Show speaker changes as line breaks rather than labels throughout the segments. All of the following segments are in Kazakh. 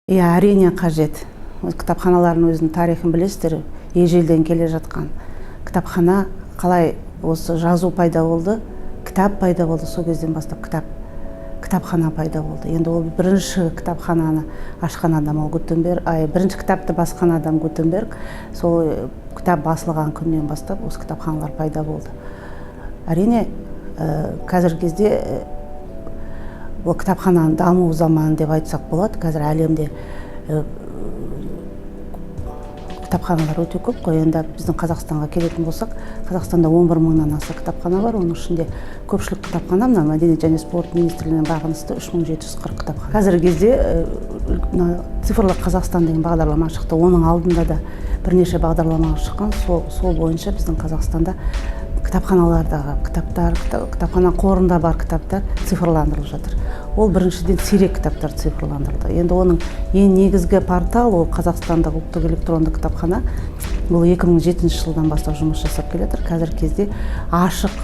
Иә, әрине қажет. Кітапханалардың өзінің тарихын білесіздер, ежелден келе жатқан. Кітапхана қалай осы жазу пайда болды, кітап пайда болды, сол кезден бастап кітапхана пайда болды. Енді ол бірінші кітапхананы ашқан адам ол Гутенберг, бірінші кітапты басқан адам Гутенберг. Сол кітап басылған күннен бастап осы кітапханалар пайда болды. Әрине, қазіргі кезде бұл кітапхананың даму заманы деп айтсақ болады. Қазір әлемде кітапханалар өте көп қой. Енді біздің Қазақстанға келетін болсақ, Қазақстанда 11 мыңнан аса кітапхана бар. Оның ішінде көпшілік кітапхана мына Мәдениет және спорт министрлігіне бағынысты 3740 кітапхана. Қазіргі кезде цифрлық Қазақстан деген бағдарлама шықты. Оның алдында да бірнеше бағдарлама шыққан. Сол бойынша біздің Қазақстанда кітапханалардағы кітаптар, кітапхана қорында бар кітаптар цифрландырылып жатыр. Ол біріншіден сирек кітаптар цифрландырылды. Енді оның ең негізгі портал ол Қазақстандық ұлттық электронды кітапхана. Бұл 2007 жылдан бастап жұмыс жасап келеді. Қазіргі кезде ашық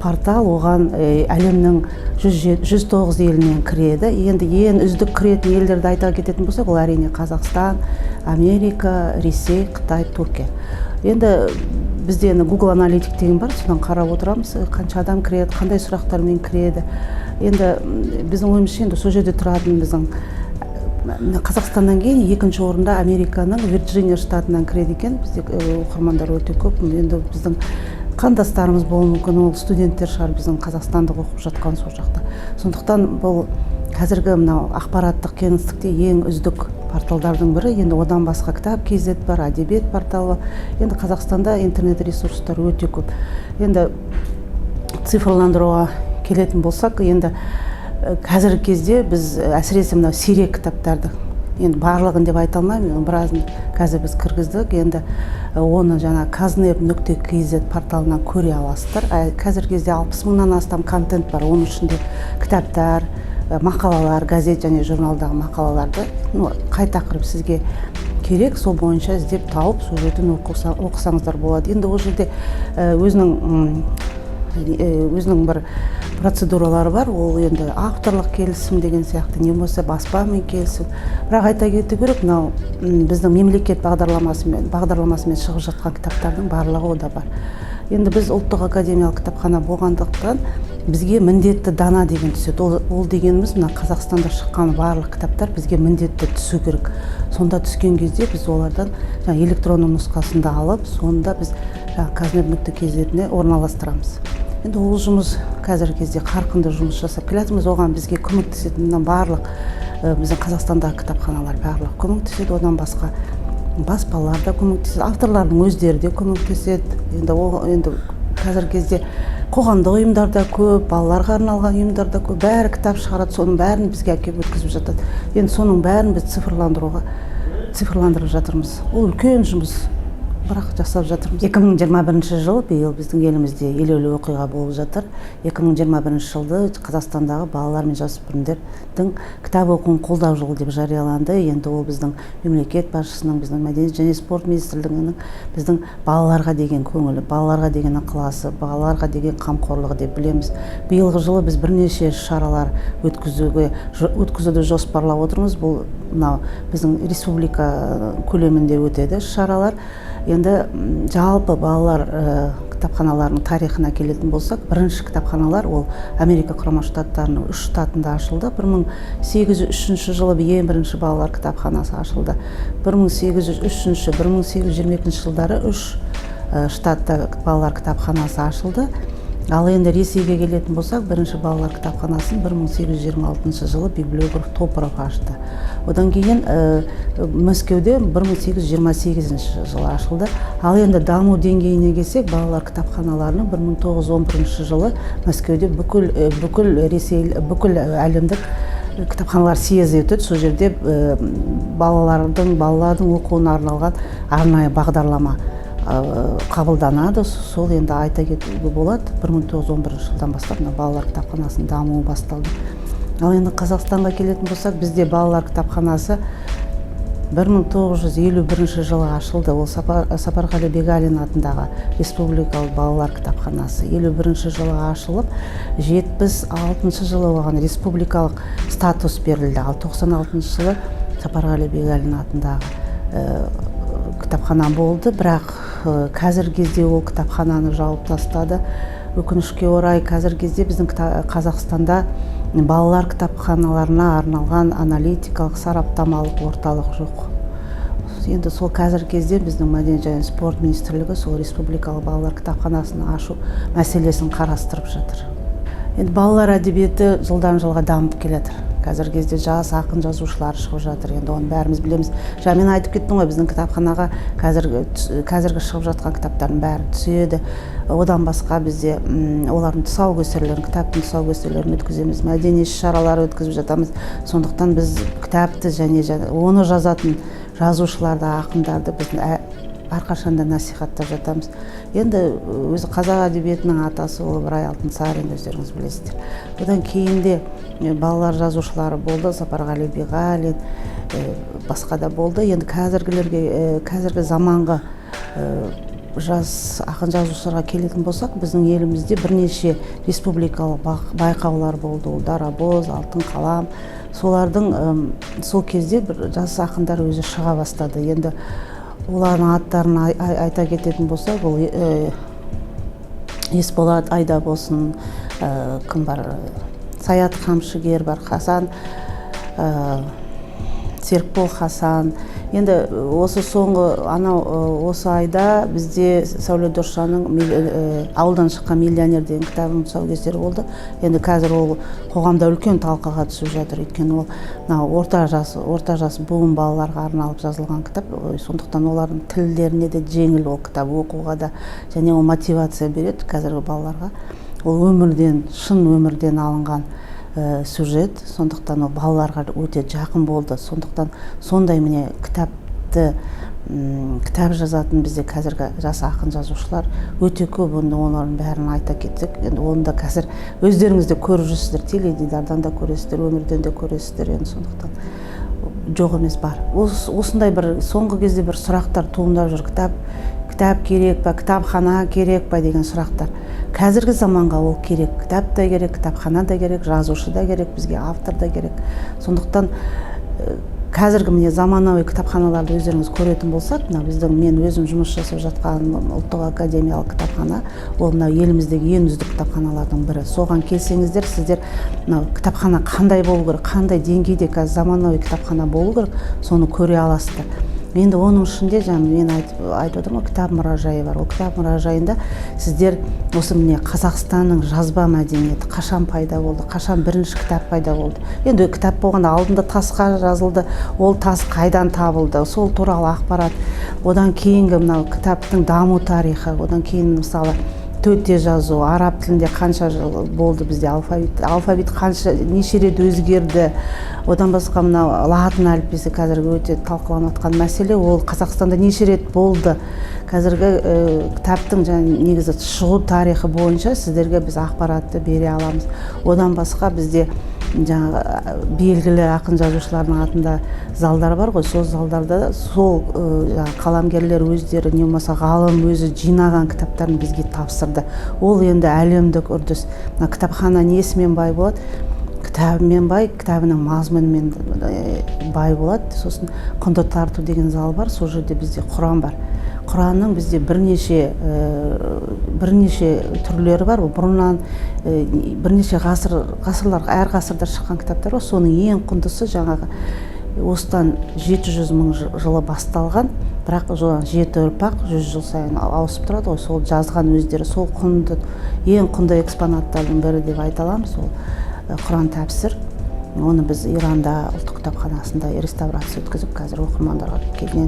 портал, оған әлемнің 109 елінен кіреді. Енді ең үздік кіретін елдерді айта кететін болсақ, ол әрине Қазақстан, Америка, Ресей, Қытай, Түркия. Енді бізде Google аналитик деген бар, содан қарап отырамыз, қанша адам кіреді, қандай сұрақтармен кіреді. Енді біздің ойымызша енді сол жерде тұратын біздің Қазақстаннан кейін екінші орында Американың Вирджиния штатынан кіреді екен. Бізде оқырмандар өте көп. Енді біздің қандастарымыз болуы мүмкін, ол студенттер шығар біздің қазақстандық оқып жатқан сол жақта. Сондықтан бұл қазіргі мынау ақпараттық кеңістікте ең үздік порталдардың бірі. Енді одан басқа кітап KZ бар, әдебиет порталы. Енді Қазақстанда интернет ресурстар өте көп. Енді цифрландыруға келетін болсақ, енді қазіргі кезде біз әсіресе мынау сирек кітаптарды, енді барлығын деп айта алмаймын, біразын қазір біз кіргіздік. Енді оны жаңа kazneb.kz порталынан көре аласыздар. Қазіргі кезде 60 мыңнан астам контент бар. Оның ішінде кітаптар, мақалалар, газет және журналдағы мақалаларды, қай тақырып сізге керек, сол бойынша іздеп тауып, сол жерден оқысаңыздар болады. Енді ол жерде өзінің бір процедуралары бар. Ол енді авторлық келісім деген сияқты, не болса баспамен келісім. Бірақ айта кету керек, мынау біздің мемлекет бағдарламасымен шығып жатқан кітаптардың барлығы ода бар. Енді біз ұлттық академиялық кітапхана болғандықтан бізге міндетті дана деген түседі. Ол дегеніміз мына Қазақстанда шыққан барлық кітаптар бізге міндетті түсу керек. Сонда түскен кезде біз олардан электронды нұсқасында алып, сонда біз kazneb.kz-не орналастырамыз. Енді ол жұмыс қазіргі кезде қарқынды жұмыс жасап келатырмыз. Оған бізге көмектесетін барлық біздің Қазақстандағы кітапханалар барлық көмектеседі. Одан басқа баспалар да көмектеседі, авторлардың өздері де көмектеседі. Енді қазіргі кезде қоғамдық ұйымдар да көп, балаларға арналған ұйымдар да көп, бәрі кітап шығарады, соның бәрін бізге әкеліп өткізіп жатады. Енді соның бәрін біз цифрландырып жатырмыз. Ол үлкен жұмыс, бірақ жасап жатырмыз. 2021 жыл биыл біздің елімізде елеулі оқиға болып жатыр. 2021 жылды Қазақстандағы балалар мен жасөспірімдердің кітап оқуын қолдау жылы деп жарияланды. Енді ол біздің мемлекет басшысының, біздің Мәдениет және спорт министрлігінің біздің балаларға деген көңілі, балаларға деген ықыласы, балаларға деген қамқорлығы деп білеміз. Биылғы жылы біз бірнеше шаралар өткізуді жоспарлап отырмыз. Бұл біздің республика көлемінде өтеді шаралар. Енді жалпы балалар кітапханаларының тарихына келетін болсақ, бірінші кітапханалар ол Америка құрама штаттарының 3 штатында ашылды. 1803 жылы ең бірінші балалар кітапханасы ашылды. 1803-1822 жылдары 3 штатта балалар кітапханасы ашылды. Ал енді Ресейге келетін болсақ, бірінші балалар кітапханасын 1826 жылы библиограф Топоров ашты. Одан кейін Мәскеуде 1828 жылы ашылды. Ал енді даму деңгейіне келсек, балалар кітапханаларының 1911 жылы Мәскеуде бүкіл әлемдік кітапханалар съезі өтеді. Сол жерде балалардың оқуына арналған арнайы бағдарлама қабылданады. Сол енді айта кетуге болады. 1911 жылдан бастап балалар кітапханасының дамуы басталды. Ал енді Қазақстанға келетін болсақ, бізде балалар кітапханасы 1951 жылы ашылды. Ол Сапарғали Бегалин атындағы республикалық балалар кітапханасы 51 жылы ашылып, 76 жылы оған республикалық статус берілді. Ал 96 жылы Сапарғали Бегалин атындағы кітапхана болды, бірақ қазіргі кезде ол кітапхананы жауып тастады. Өкінішке орай қазіргі кезде біздің Қазақстанда балалар кітапханаларына арналған аналитикалық сараптамалық орталық жоқ. Енді сол қазіргі кезде біздің Мәдениет және спорт министрлігі сол республикалық балалар кітапханасын ашу мәселесін қарастырып жатыр. Енді балалар әдебиеті жылдан жылға дамып келеді. Қазіргі кезде жас ақын жазушылар шығып жатыр. Енді оны бәріміз білеміз. Мен айтып кеттім ғой, біздің кітапханаға қазіргі шығып жатқан кітаптардың бәрі түседі. Одан басқа бізде олардың тұсаукесерлерін, кітаптың тұсаукесерлерін өткіземіз, мәдени іс-шаралар өткізіп жатамыз. Сондықтан біз кітапты және оны жазатын жазушыларды, ақындарды біз әрқашанда насихаттап жатамыз. Енді өзі қазақ әдебиетінің атасы ол Ыбырай Алтынсарин, өздеріңіз білесіздер. Одан кейінде балалар жазушылары болды, Сапарғали Бегалин, басқа да болды. Енді қазіргі заманғы жас ақын жазушыларға келетін болсақ, біздің елімізде бірнеше республикалық байқаулар болды. Ол Дарабоз, Алтын қалам. Солардың сол кезде жас ақындар өзі шыға бастады. Енді олардың аттарын айта кететін болсақ, ол Есболат Айдабосын, кім бар, Саят Қамшыгер бар, Хасан, Серікбол Хасан. Енді осы осы айда бізде Сәуле Досжанның ауылдан шыққан миллионер деген кітабының тұсаукесері болды. Енді қазір ол қоғамда үлкен талқыға түсіп жатыр. Өйткені ол орта жас буын балаларға арналып жазылған кітап. Сондықтан олардың тілдеріне де жеңіл ол кітап оқуға да, және ол мотивация береді қазіргі балаларға. Ол шын өмірден алынған сюжет, сондықтан ол балаларға өте жақын болды. Сондықтан сондай міне кітап жазатын бізде қазіргі жас ақын жазушылар өте көп. Олардың бәрін айта кетсек, енді оны да қазір өздеріңіз де көріп жүрсіздер, теледидардан да көресіздер, өмірден де көресіздер. Енді сондықтан жоқ емес, бар. Осындай бір соңғы кезде бір сұрақтар туындап жүр. Кітап керек па, кітапхана керек па деген сұрақтар. Қазіргі заманға ол керек. Кітап та керек, кітапхана да керек, жазушы да керек, бізге автор да керек. Сондықтан қазіргі міне заманауи кітапханаларды өздеріңіз көретін болсақ, мен өзім жұмыс жасап жатқан ұлттық академиялық кітапхана, ол еліміздегі ең үздік кітапханалардың бірі. Соған келсеңіздер, сіздер кітапхана қандай болу керек, қандай деңгейде қазір заманауи кітапхана болу керек, соны көре аласыздар. Енді оның ішінде мен айтып отырмын, кітап мұражайы бар. Ол кітап мұражайында сіздер осы міне Қазақстанның жазба мәдениеті қашан пайда болды, қашан бірінші кітап пайда болды. Енді кітап болғанда алдында тасқа жазылды, ол тас қайдан табылды, сол туралы ақпарат. Одан кейінгі кітаптың даму тарихы, одан кейін мысалы төте жазу, араб тілінде қанша жыл болды бізде алфавит неше рет өзгерді. Одан басқа латын әліппесі қазіргі өте талқыланып жатқан мәселе, ол Қазақстанда неше рет болды. Қазіргі кітаптың негізі шығу тарихы бойынша сіздерге біз ақпаратты бере аламыз. Одан басқа бізде белгілі ақын жазушылардың атында залдар бар ғой, сол залдарда сол қаламгерлер өздері не болмаса ғалым өзі жинаған кітаптарын бізге тапсырды. Ол енді әлемдік үрдіс. Кітапхана несімен бай болады? Кітабымен бай, кітабының мазмұнымен бай болады. Сосын құнды тарту деген зал бар, сол жерде бізде Құран бар. Құранның бізде бірнеше түрлері бар. Бұрыннан бірнеше ғасырлар, әр ғасырда шыққан кітаптар бар. Соның ең құндысы осыдан 700 мың жылы басталған, бірақ 7 ұрпақ 100 жыл сайын ауысып тұрады ғой. Сол жазған өздері, сол ең құнды экспонаттардың бірі деп айта аламыз. Сол Құран тәпсір. Оны біз Иранда ұлттық кітапханасында реставрация өткізіп, қазір оқырмандарға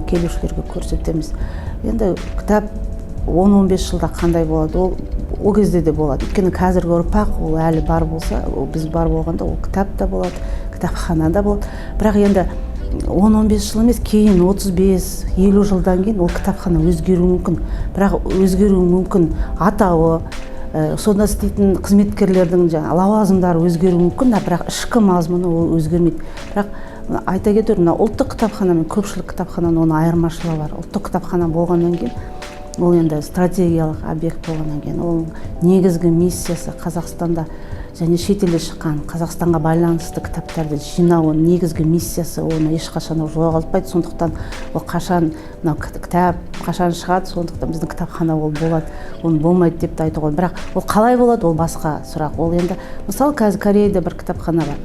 келушілерге көрсетеміз. Енді кітап 10-15 жылда қандай болады, ол кезде де болады. Өйткені қазіргі ұрпақ ол әлі бар болса, біз бар болғанда ол кітап та болады, кітапхана да болады. Бірақ енді 10-15 жыл емес, кейін 35-50 жылдан кейін ол кітапхана өзгеруі мүмкін. Бірақ өзгеруі мүмкін атауы, сонда істейтін қызметкерлердің лауазымдары өзгеруі мүмкін, бірақ ішкі мазмұны ол өзгермейді. Бірақ айта кетер, ұлттық кітапхана мен көпшілік кітапхананың оның айырмашылығы бар. Ұлттық кітапхана болғаннан кейін, ол енді стратегиялық объект болғаннан кейін, ол негізгі миссиясы Қазақстанда және шетелде шыққан Қазақстанға байланысты кітаптарды жинау негізгі миссиясы, оны ешқашан жоғалтпайды. Сондықтан ол қашан кітап қашан шығады, сондықтан біздің кітапхана ол болады, оны болмайды деп те айтуға. Бірақ ол қалай болады, ол басқа сұрақ. Ол енді мысалы қазір Кореяда бір кітапхана бар.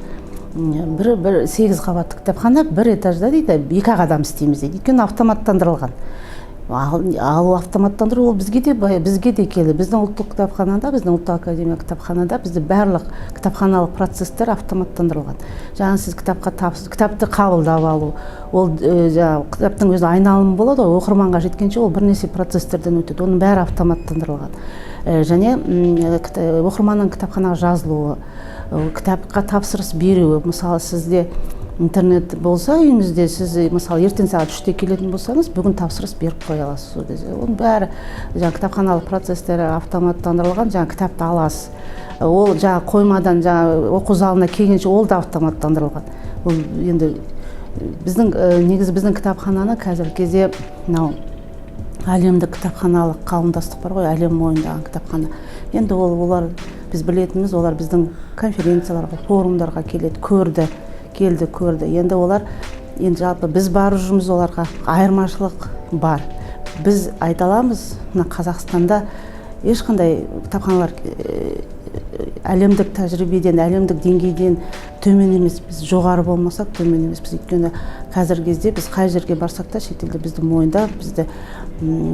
Бір 8 қабатты кітапхана, бір этажда дейді, 2 адам істейміз дейді. Өйткені автоматтандырылған. Ал автоматтандыру ол бізге де келді. Біздің ұлттық кітапханада, біздің ұлттық академия кітапханада бізде барлық кітапханалық процестер автоматтандырылған. Жаңа сіз кітапты қабылдап алу, ол кітаптың өзі айналымы болады, оқырманға жеткенше ол бірнеше процесстерден өтеді. Оның бәрі автоматтандырылған. Және оқырманның кітапханаға жазылуы, кітапқа тапсырыс беруі, мысалы сізде интернет болса үйіңізде, сіз мысалы ертең сағат 3-те келетін болсаңыз, бүгін тапсырыс беріп қоя аласыз. Оның бәрі кітапханалық процестері автоматтандырылған, кітапты аласыз. Ол қоймадан оқу залына келгенше ол да автоматтандырылған. Ол енді біздің кітапхананы қазіргі кезде әлемдік кітапханалық қауымдастық бар ғой, әлем мойындаған кітапхана. Енді олар біз білетініміз, олар біздің конференцияларға, форумдарға келді, көрді. Енді олар, жалпы біз барып жүрміз, оларға айырмашылық бар. Біз айталамыз, Қазақстанда ешқандай кітапханалар әлемдік тәжірибеден, әлемдік деңгейден төмен емес, біз жоғары болмасақ төмен емес. Біз өйткені қазіргі кезде біз қай жерге барсақ та шетелде бізді мойындап, бізді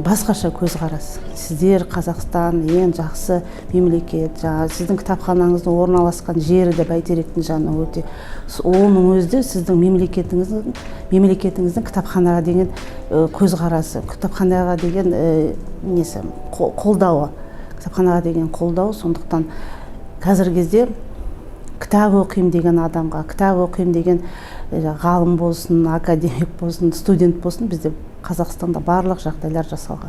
басқаша көзқарас. Сіздер Қазақстан ең жақсы мемлекет, сіздің кітапханаңыздың орналасқан жері де бәйтеректің жанына өте. Оның өзі сіздің мемлекетіңіздің кітапханаға деген көзқарасы, кітапханаға деген қолдауы, кітапханаға деген қолдау. Сондықтан қазіргі кезде кітап оқимын деген адамға, кітап оқимын деген ғалым болсын, академик болсын, студент болсын, бізде Қазақстанда барлық жағдайлар жасалған.